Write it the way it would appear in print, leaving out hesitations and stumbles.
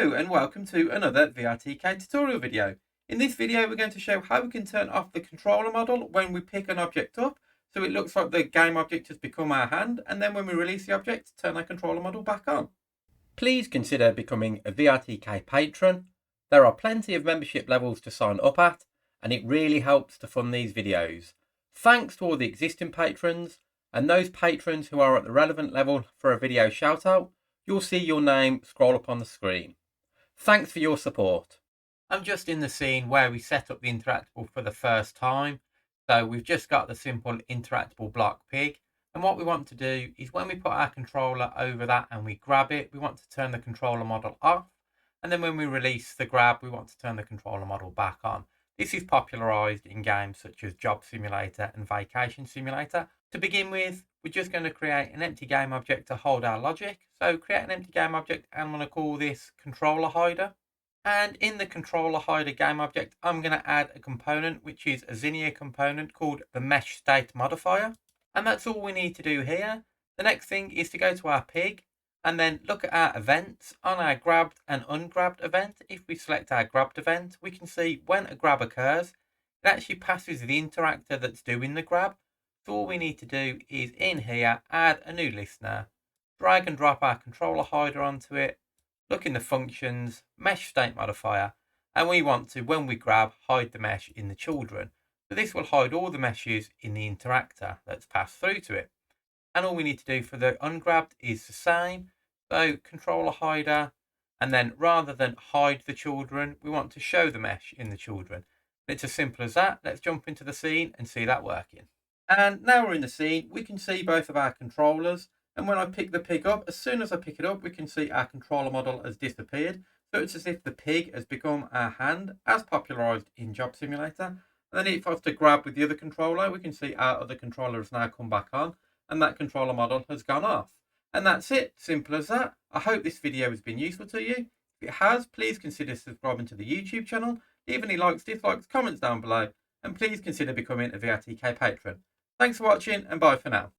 Hello and welcome to another VRTK tutorial video. In this video we're going to show how we can turn off the controller model when we pick an object up, so it looks like the game object has become our hand, and then when we release the object, turn our controller model back on. Please consider becoming a VRTK patron. There are plenty of membership levels to sign up at, and it really helps to fund these videos. Thanks to all the existing patrons, and those patrons who are at the relevant level for a video shout out, you'll see your name scroll up on the screen. Thanks for your support. I'm just in the scene where we set up the Interactable for the first time. So we've just got the simple Interactable block pig. And what we want to do is when we put our controller over that and we grab it, we want to turn the controller model off. And then when we release the grab, we want to turn the controller model back on. This is popularised in games such as Job Simulator and Vacation Simulator. To begin with, we're just going to create an empty game object to hold our logic. So create an empty game object, and I'm going to call this controller hider. And in the controller hider game object, I'm going to add a component, which is a Zinnia component called the mesh state modifier. And that's all we need to do here. The next thing is to go to our pig and then look at our events. On our grabbed and ungrabbed event, if we select our grabbed event, we can see when a grab occurs, it actually passes the interactor that's doing the grab. So all we need to do is in here, add a new listener, drag and drop our controller hider onto it, look in the functions, mesh state modifier, and we want to, when we grab, hide the mesh in the children. So this will hide all the meshes in the interactor that's passed through to it. And all we need to do for the ungrabbed is the same. So controller hider, and then rather than hide the children, we want to show the mesh in the children. It's as simple as that. Let's jump into the scene and see that working. And now we're in the scene, we can see both of our controllers. And when I pick the pig up, as soon as I pick it up, we can see our controller model has disappeared. So it's as if the pig has become our hand, as popularised in Job Simulator. And then if I was to grab with the other controller, we can see our other controller has now come back on, and that controller model has gone off. And that's it, simple as that. I hope this video has been useful to you. If it has, please consider subscribing to the YouTube channel. Leave any likes, dislikes, comments down below, and please consider becoming a VRTK patron. Thanks for watching, and bye for now.